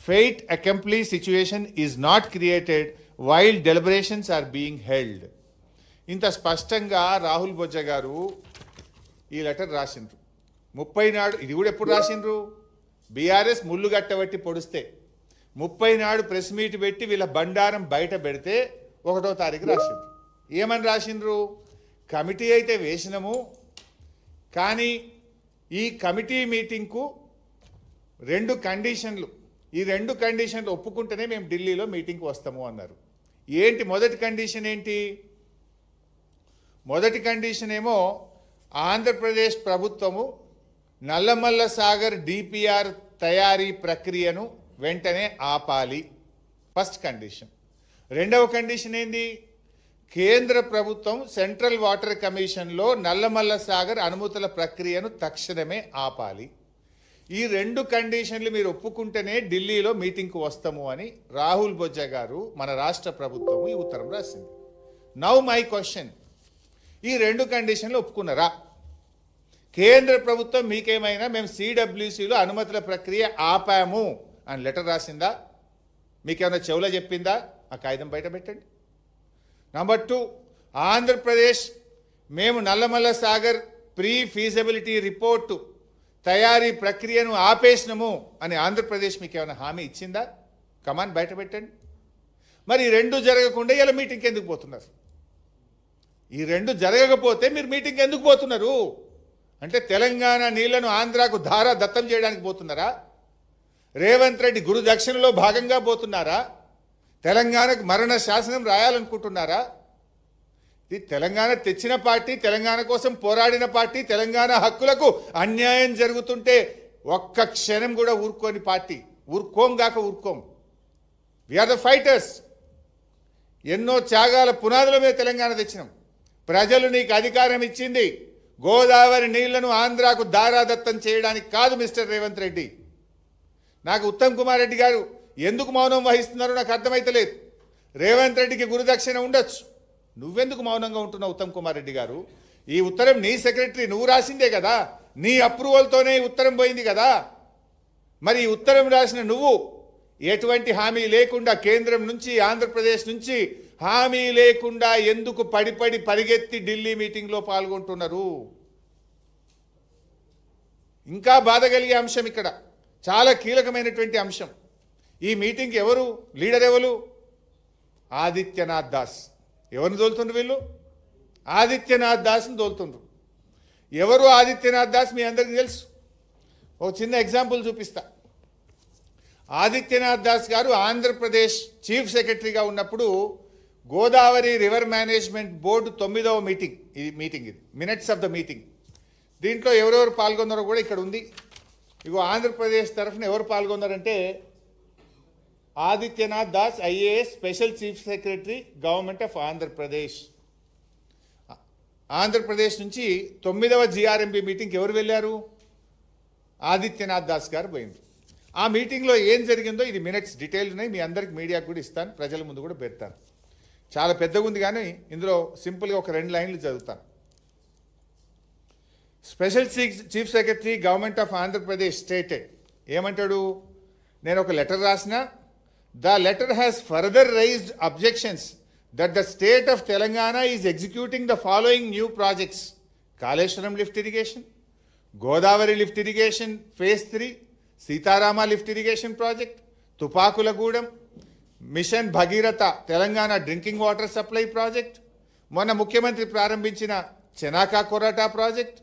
Faith accompli situation is not created while deliberations are being held. ఇంత స్పష్టంగా రాహుల్ బొజ్జా గారు ఈ లెటర్ రాసిండ్రు. 30 నాడు, ఇది కూడా ఎప్పుడు రాసిండ్రు, బీఆర్ఎస్ ముళ్ళు గట్టబట్టి పొడిస్తే 30 నాడు ప్రెస్ మీట్ పెట్టి వీళ్ళ బండారం బయట పెడితే 1వ తారీఖు రాసిండ్రు. ఏమని రాసిండ్రు, కమిటీ అయితే వేసినాము కానీ ఈ కమిటీ మీటింగ్కు 2 కండిషన్లు, ఈ 2 కండిషన్లు ఒప్పుకుంటేనే మేము ఢిల్లీలో మీటింగ్కి వస్తాము అన్నారు. ఏంటి మొదటి కండిషన్ ఏంటి? మొదటి కండిషన్ ఏమో ఆంధ్రప్రదేశ్ ప్రభుత్వము నల్లమల్ల సాగర్ డిపిఆర్ తయారీ ప్రక్రియను వెంటనే ఆపాలి, ఫస్ట్ కండిషన్. 2వ కండిషన్ ఏంది, కేంద్ర ప్రభుత్వం సెంట్రల్ వాటర్ కమిషన్లో నల్లమల్ల సాగర్ అనుమతుల ప్రక్రియను తక్షణమే ఆపాలి. ఈ 2 కండిషన్లు మీరు ఒప్పుకుంటేనే ఢిల్లీలో మీటింగ్కు వస్తాము అని రాహుల్ బొజ్జా గారు మన రాష్ట్ర ప్రభుత్వము ఈ ఉత్తరం రాసింది. నౌ మై క్వశ్చన్, ఈ 2 కండిషన్లు ఒప్పుకున్నారా? కేంద్ర ప్రభుత్వం మీకేమైనా మేము సిడబ్ల్యూసిలో అనుమతుల ప్రక్రియ ఆపాము అని లెటర్ రాసిందా? మీకేమైనా చెవులో చెప్పిందా? ఆ కాగితం బయట పెట్టండి. నంబర్ 2, ఆంధ్రప్రదేశ్ మేము Nallamala Sagar pre feasibility report తయారీ ప్రక్రియను ఆపేసినము అని ఆంధ్రప్రదేశ్ మీకు ఏమైనా హామీ ఇచ్చిందా? కమాన్ బయట పెట్టండి. మరి ఈ 2 జరగకుండా ఇలా మీటింగ్కి ఎందుకు పోతున్నారు? ఈ 2 జరగకపోతే మీరు మీటింగ్కి ఎందుకు పోతున్నారు? అంటే తెలంగాణ నీళ్లను ఆంధ్రాకు ధారా దత్తం చేయడానికి పోతున్నారా? రేవంత్ రెడ్డి గురు దక్షిణలో భాగంగా పోతున్నారా? తెలంగాణకు మరణ శాసనం రాయాలనుకుంటున్నారా? ఇది తెలంగాణ తెచ్చిన పార్టీ, తెలంగాణ కోసం పోరాడిన పార్టీ, తెలంగాణ హక్కులకు అన్యాయం జరుగుతుంటే ఒక్క క్షణం కూడా ఊరుకోని పార్టీ. ఊరుకోం. We are the fighters. ఎన్నో త్యాగాల పునాదుల మీద తెలంగాణ తెచ్చినాం. ప్రజలు నీకు అధికారం ఇచ్చింది గోదావరి నీళ్లను ఆంధ్రాకు దారాదత్తం చేయడానికి కాదు మిస్టర్ రేవంత్ రెడ్డి. నాకు ఉత్తమ్ కుమార్ రెడ్డి గారు ఎందుకు మౌనం వహిస్తున్నారో నాకు అర్థమైతలేదు. రేవంత్ రెడ్డికి గురుదక్షిణ ఉండొచ్చు, నువ్వెందుకు మౌనంగా ఉంటున్నావు ఉత్తమ్ కుమార్ రెడ్డి గారు? ఈ ఉత్తరం నీ సెక్రటరీ నువ్వు రాసిందే కదా, నీ అప్రూవల్తోనే ఈ ఉత్తరం పోయింది కదా. మరి ఈ ఉత్తరం రాసిన నువ్వు ఎటువంటి హామీ లేకుండా, కేంద్రం నుంచి ఆంధ్రప్రదేశ్ నుంచి హామీ లేకుండా ఎందుకు పరిగెత్తి ఢిల్లీ మీటింగ్లో పాల్గొంటున్నారు? ఇంకా బాధ కలిగే అంశం, ఇక్కడ చాలా కీలకమైనటువంటి అంశం. ఈ మీటింగ్కి ఎవరు లీడర్? ఎవరు? ఆదిత్యనాథ్ దాస్. ఎవరిని తోలుతుండ్రు వీళ్ళు? ఆదిత్యనాథ్ దాస్ని తోలుతుండ్రు. ఎవరు ఆదిత్యనాథ్ దాస్ మీ అందరికీ తెలుసు. ఒక చిన్న ఎగ్జాంపుల్ చూపిస్తా. ఆదిత్యనాథ్ దాస్ గారు ఆంధ్రప్రదేశ్ చీఫ్ సెక్రటరీగా ఉన్నప్పుడు గోదావరి రివర్ మేనేజ్మెంట్ బోర్డు 9వ మీటింగ్, ఇది మినిట్స్ ఆఫ్ ద మీటింగ్. దీంట్లో ఎవరెవరు పాల్గొన్నారో కూడా ఇక్కడ ఉంది. ఇగో ఆంధ్రప్రదేశ్ తరఫున ఎవరు పాల్గొన్నారంటే Adityanath Das IAS special chief secretary government of Andhra Pradesh. Andhra Pradesh నుంచి 9వ జిఆర్ఎంబి మీటింగ్కి ఎవరు వెళ్ళారు? ఆదిత్యనాథ్ దాస్ గారు పోయింది. ఆ మీటింగ్లో ఏం జరిగిందో ఇది మినిట్స్ డీటెయిల్ ఉన్నాయి, మీ అందరికి మీడియాకు కూడా ఇస్తాను, ప్రజల ముందు కూడా పెడతాను. చాలా పెద్దగా ఉంది కానీ ఇందులో సింపుల్గా ఒక 2 లైన్లు చదువుతాను. Special chief secretary government of Andhra Pradesh stated, ఏమంటాడు? నేను ఒక లెటర్ రాసిన, the letter has further raised objections that the state of Telangana is executing the following new projects: Kaleshwaram lift irrigation, Godavari lift irrigation phase 3, Sitarama lift irrigation project, Tupakulagudem, machine Bhagiratha Telangana drinking water supply project, మొన్న ముఖ్యమంత్రి ప్రారంభించిన Chanaka Korata project,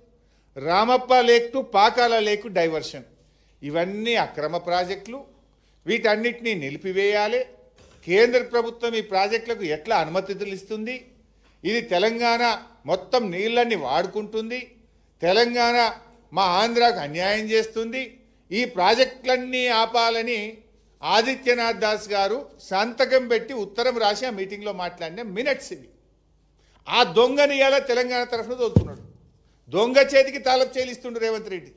Ramappa lake to Pakala lake diversion. ఇవన్నీ అక్రమ ప్రాజెక్టులు. వీటన్నిటినీ నిలిపివేయాలి. కేంద్ర ప్రభుత్వం ఈ ప్రాజెక్టులకు ఎట్లా అనుమతులు ఇస్తుంది? ఇది తెలంగాణ మొత్తం నీళ్ళని వాడుకుంటుంది, తెలంగాణ మా ఆంధ్రాకు అన్యాయం చేస్తుంది. ఈ ప్రాజెక్టులన్నీ ఆపాలని ఆదిత్యనాథ్ దాస్ గారు సంతకం పెట్టి ఉత్తరం రాసి ఆ మీటింగ్లో మాట్లాడిన మినిట్స్ ఇవి. ఆ దొంగని ఇలా తెలంగాణ తరఫున తోలుతున్నాడు. దొంగ చేతికి తాళపు చేలిస్తుండు రేవంత్ రెడ్డి.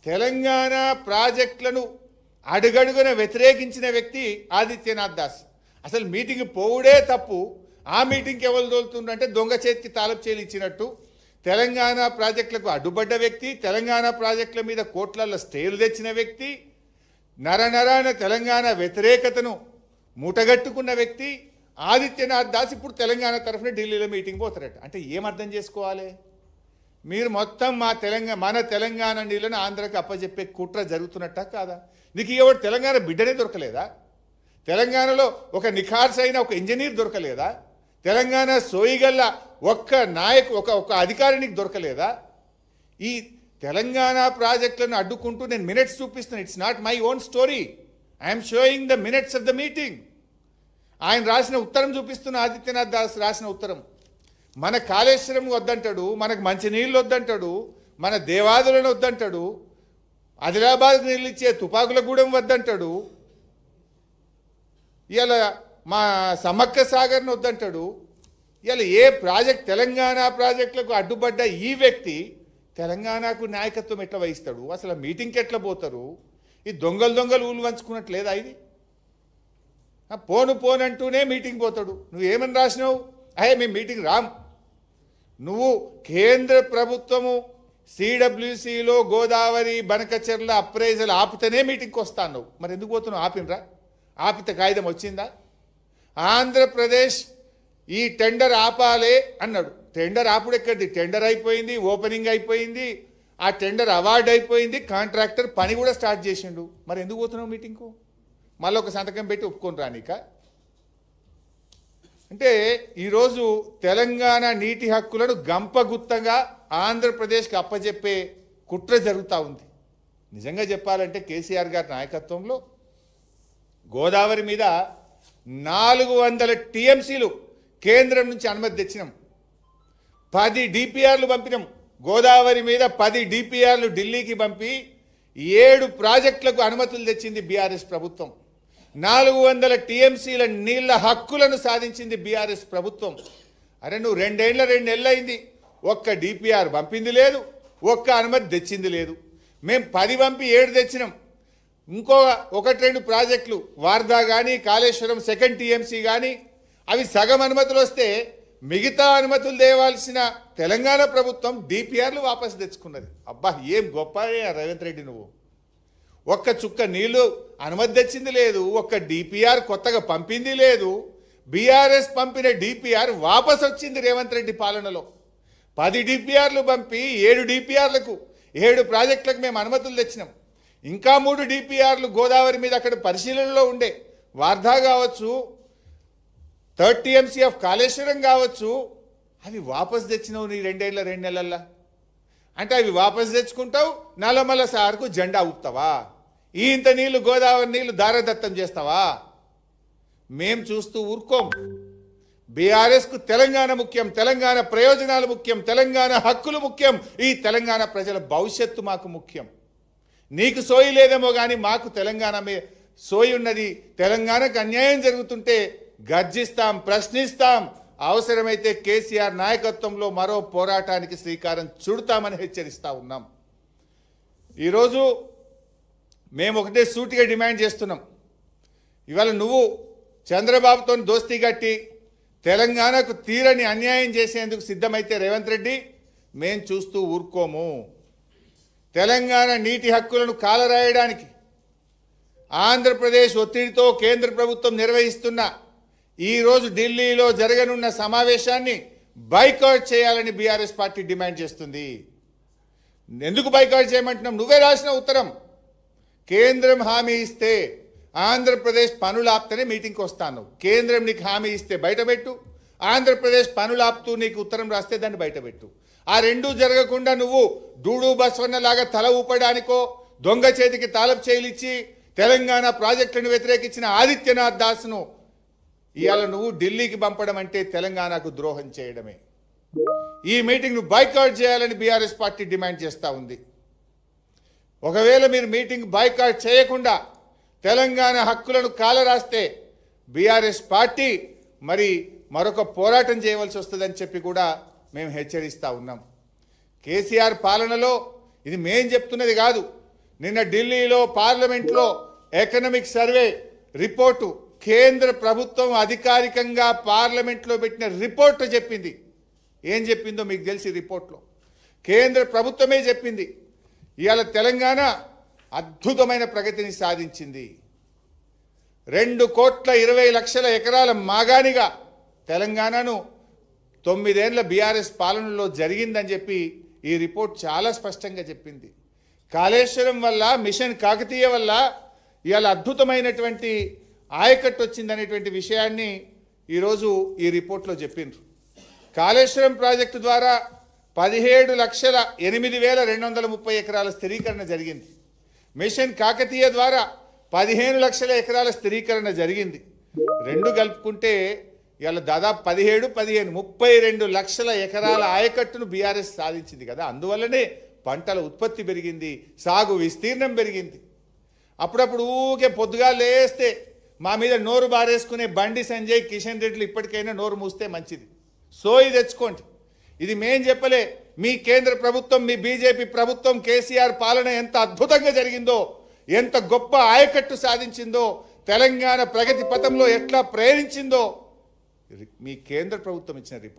తెలంగాణ ప్రాజెక్టులను అడుగడుగున వ్యతిరేకించిన వ్యక్తి ఆదిత్యనాథ్ దాస్. అసలు మీటింగ్ పోవుడే తప్పు, ఆ మీటింగ్కి ఎవరు తోలుతుండ్రు అంటే దొంగ చేతికి తాళపు చేలి ఇచ్చినట్టు. తెలంగాణ ప్రాజెక్టులకు అడ్డుపడ్డ వ్యక్తి, తెలంగాణ ప్రాజెక్టుల మీద కోట్లలో స్టేలు తెచ్చిన వ్యక్తి, నరనరాన తెలంగాణ వ్యతిరేకతను మూటగట్టుకున్న వ్యక్తి ఆదిత్యనాథ్ దాస్ ఇప్పుడు తెలంగాణ తరఫున ఢిల్లీలో మీటింగ్ పోతారట. అంటే ఏం అర్థం చేసుకోవాలి? మీరు మొత్తం మన తెలంగాణ నీళ్ళను ఆంధ్రాకి అప్పచెప్పే కుట్ర జరుగుతున్నట్ట కాదా? నీకు ఎవరు తెలంగాణ బిడ్డనే దొరకలేదా? తెలంగాణలో ఒక నిఖార్స్ అయిన ఒక ఇంజనీర్ దొరకలేదా? తెలంగాణ సోయిగల్ల ఒక్క ఒక అధికారికి దొరకలేదా? ఈ తెలంగాణ ప్రాజెక్టులను అడ్డుకుంటూ నేను మినిట్స్ చూపిస్తున్నాను. It's not my own story, I'm showing the minutes of the meeting. ఆయన రాసిన ఉత్తరం చూపిస్తున్న, ఆదిత్యనాథ్ దాస్ రాసిన ఉత్తరం. మన కాళేశ్వరం వద్దంటాడు, మనకు మంచినీళ్ళు వద్దంటాడు, మన దేవాదులను వద్దంటాడు, ఆదిలాబాద్ నీళ్ళు ఇచ్చే తుపాకులగూడెం వద్దంటాడు, ఇలా మా సమ్మక్క సాగర్ను వద్దంటాడు. ఇలా ఏ ప్రాజెక్ట్ తెలంగాణ ప్రాజెక్టులకు అడ్డుపడ్డ ఈ వ్యక్తి తెలంగాణకు నాయకత్వం ఎట్లా వహిస్తాడు? అసలు మీటింగ్కి ఎట్లా పోతారు? ఈ దొంగలు ఊళ్ళు వంచుకున్నట్లేదా ఇది? పోనంటూనే మీటింగ్ పోతాడు. నువ్వేమని రాసినావు? మేము మీటింగ్ రామ్. నువ్వు కేంద్ర ప్రభుత్వము సిడబ్ల్యూసిలో గోదావరి బనకచెర్ల అప్రైజల్ ఆపితేనే మీటింగ్కి వస్తాను. మరి ఎందుకు పోతున్నావు? ఆపినరా? ఆపితే కాగితం వచ్చిందా? ఆంధ్రప్రదేశ్ ఈ టెండర్ ఆపాలే అన్నాడు. టెండర్ ఆపుడు ఎక్కడిది? టెండర్ అయిపోయింది, ఓపెనింగ్ అయిపోయింది, ఆ టెండర్ అవార్డు అయిపోయింది, కాంట్రాక్టర్ పని కూడా స్టార్ట్ చేసిండు. మరి ఎందుకు పోతున్నావు మీటింగ్కు? మళ్ళీ ఒక సంతకం పెట్టి ఒప్పుకొని రానిక? అంటే ఈరోజు తెలంగాణ నీటి హక్కులను గంపగుత్తగా ఆంధ్రప్రదేశ్కి అప్పచెప్పే కుట్ర జరుగుతూ ఉంది. నిజంగా చెప్పాలంటే కేసీఆర్ గారి నాయకత్వంలో గోదావరి మీద 400 టీఎంసీలు కేంద్రం నుంచి అనుమతి తెచ్చినాం. 10 డిపిఆర్లు పంపినాం. గోదావరి మీద 10 డిపిఆర్లు ఢిల్లీకి పంపి 7 ప్రాజెక్టులకు అనుమతులు తెచ్చింది బీఆర్ఎస్ ప్రభుత్వం. 400 టీఎంసీల నీళ్ల హక్కులను సాధించింది బీఆర్ఎస్ ప్రభుత్వం. అరే నువ్వు 2 నెలలు అయింది, ఒక్క డిపిఆర్ పంపింది లేదు, ఒక్క అనుమతి తెచ్చింది లేదు. మేము 10 పంపి 7 తెచ్చినాం. ఇంకో 1-2 ప్రాజెక్టులు వార్దా కానీ కాళేశ్వరం సెకండ్ టీఎంసీ కానీ అవి సగం అనుమతులు వస్తే మిగతా అనుమతులు తేవాల్సిన తెలంగాణ ప్రభుత్వం డిపిఆర్లు వాపసు తెచ్చుకున్నది. అబ్బా ఏం గొప్ప రేవంత్ రెడ్డి నువ్వు! ఒక్క చుక్క నీళ్లు అనుమతి తెచ్చింది లేదు, ఒక్క డిపిఆర్ కొత్తగా పంపింది లేదు. బీఆర్ఎస్ పంపిన డిపిఆర్ వాపసు వచ్చింది రేవంత్ రెడ్డి పాలనలో. 10 డిపిఆర్లు పంపి 7 డిపిఆర్లకు 7 ప్రాజెక్టులకు మేము అనుమతులు తెచ్చినాం. ఇంకా 3 డిపిఆర్లు గోదావరి మీద అక్కడ పరిశీలనలో ఉండే, వార్ధా కావచ్చు, 3rd టీఎంసీ ఆఫ్ కాళేశ్వరం కావచ్చు, అవి వాపసు తెచ్చినావు నీ 2 నెలల్లో. అంటే అవి వాపసు తెచ్చుకుంటావు, నల్లమల్ల సార్కు జెండా ఊపుతావా? ఇంత నీళ్లు గోదావరి నీళ్లు దారదత్తం చేస్తావా? మేం చూస్తూ ఊరుకోం. బీఆర్ఎస్కు తెలంగాణ ముఖ్యం, తెలంగాణ ప్రయోజనాలు ముఖ్యం, తెలంగాణ హక్కులు ముఖ్యం, ఈ తెలంగాణ ప్రజల భవిష్యత్తు మాకు ముఖ్యం. నీకు సోయి లేదేమో కానీ మాకు తెలంగాణ మీద సోయి ఉన్నది. తెలంగాణకు అన్యాయం జరుగుతుంటే గర్జిస్తాం, ప్రశ్నిస్తాం. అవసరమైతే కేసీఆర్ నాయకత్వంలో మరో పోరాటానికి శ్రీకారం చుడతామని హెచ్చరిస్తూ ఉన్నాం. ఈరోజు మేము ఒకటే సూటిగా డిమాండ్ చేస్తున్నాం. ఇవాళ నువ్వు చంద్రబాబుతో దోస్తీ కట్టి తెలంగాణకు తీరని అన్యాయం చేసేందుకు సిద్ధమైతే రేవంత్ రెడ్డి మేం చూస్తూ ఊరుకోము. తెలంగాణ నీటి హక్కులను కాలరాయడానికి ఆంధ్రప్రదేశ్ ఒత్తిడితో కేంద్ర ప్రభుత్వం నిర్వహిస్తున్న ఈరోజు ఢిల్లీలో జరగనున్న సమావేశాన్ని బైకాట్ చేయాలని బీఆర్ఎస్ పార్టీ డిమాండ్ చేస్తుంది. ఎందుకు బైకాట్ చేయమంటున్నాం? నువ్వే రాసిన ఉత్తరం. కేంద్రం హామీ ఇస్తే ఆంధ్రప్రదేశ్ పనులు ఆపుతూనే మీటింగ్కి వస్తాను. కేంద్రం నీకు హామీ ఇస్తే బయటపెట్టు, ఆంధ్రప్రదేశ్ పనులు ఆపుతూ నీకు ఉత్తరం రాస్తే దాన్ని బయటపెట్టు. ఆ రెండూ జరగకుండా నువ్వు డూడు బస్వన్నలాగా తల ఊపడానికో, దొంగ చేతికి తాళపు చేయిలిచ్చి తెలంగాణ ప్రాజెక్టులను వ్యతిరేకించిన ఆదిత్యనాథ్ దాస్ను ఇవాళ నువ్వు ఢిల్లీకి పంపడం అంటే తెలంగాణకు ద్రోహం చేయడమే. ఈ మీటింగ్ను బాయ్కాట్ చేయాలని బీఆర్ఎస్ పార్టీ డిమాండ్ చేస్తూ ఉంది. ఒకవేళ మీరు మీటింగ్ బాయ్కాట్ చేయకుండా తెలంగాణ హక్కులను కాలరాస్తే బీఆర్ఎస్ పార్టీ మరొక పోరాటం చేయవలసి వస్తుందని చెప్పి కూడా మేము హెచ్చరిస్తూ ఉన్నాం. కేసీఆర్ పాలనలో ఇది మేం చెప్తున్నది కాదు. నిన్న ఢిల్లీలో పార్లమెంట్లో ఎకనామిక్ సర్వే రిపోర్టు కేంద్ర ప్రభుత్వం అధికారికంగా పార్లమెంట్లో పెట్టిన రిపోర్టు చెప్పింది. ఏం చెప్పిందో మీకు తెలిసి రిపోర్ట్లో కేంద్ర ప్రభుత్వమే చెప్పింది. ఇవాళ తెలంగాణ అద్భుతమైన ప్రగతిని సాధించింది. 2,20,00,000 ఎకరాల మాగాణిగా తెలంగాణను 9 ఏళ్ల బీఆర్ఎస్ పాలనలో జరిగిందని చెప్పి ఈ రిపోర్ట్ చాలా స్పష్టంగా చెప్పింది. కాళేశ్వరం వల్ల, మిషన్ కాకతీయ వల్ల ఇవాళ అద్భుతమైనటువంటి ఆయకట్టు వచ్చిందనేటువంటి విషయాన్ని ఈరోజు ఈ రిపోర్ట్లో చెప్పిండ్రు. కాళేశ్వరం ప్రాజెక్టు ద్వారా 17,08,230 ఎకరాల స్థిరీకరణ జరిగింది. మిషన్ కాకతీయ ద్వారా 15 లక్షల ఎకరాల స్థిరీకరణ జరిగింది. రెండు కలుపుకుంటే ఇవాళ దాదాపు 32 లక్షల ఎకరాల ఆయకట్టును బీఆర్ఎస్ సాధించింది కదా. అందువల్లనే పంటల ఉత్పత్తి పెరిగింది, సాగు విస్తీర్ణం పెరిగింది. అప్పుడప్పుడు ఊకే పొద్దుగా లేస్తే మా మీద నోరు బారేసుకునే బండి సంజయ్, కిషన్ రెడ్డిలు ఇప్పటికైనా నోరు మూస్తే మంచిది. సోయి తెచ్చుకోండి. ఇది మేం చెప్పలే, మీ కేంద్ర ప్రభుత్వం, మీ బీజేపీ ప్రభుత్వం, కేసీఆర్ పాలన ఎంత అద్భుతంగా జరిగిందో, ఎంత గొప్ప ఆయకట్టు సాధించిందో, తెలంగాణ ప్రగతి పథంలో ఎట్లా ప్రేరించిందో మీ కేంద్ర ప్రభుత్వం ఇచ్చిన రిపోర్ట్.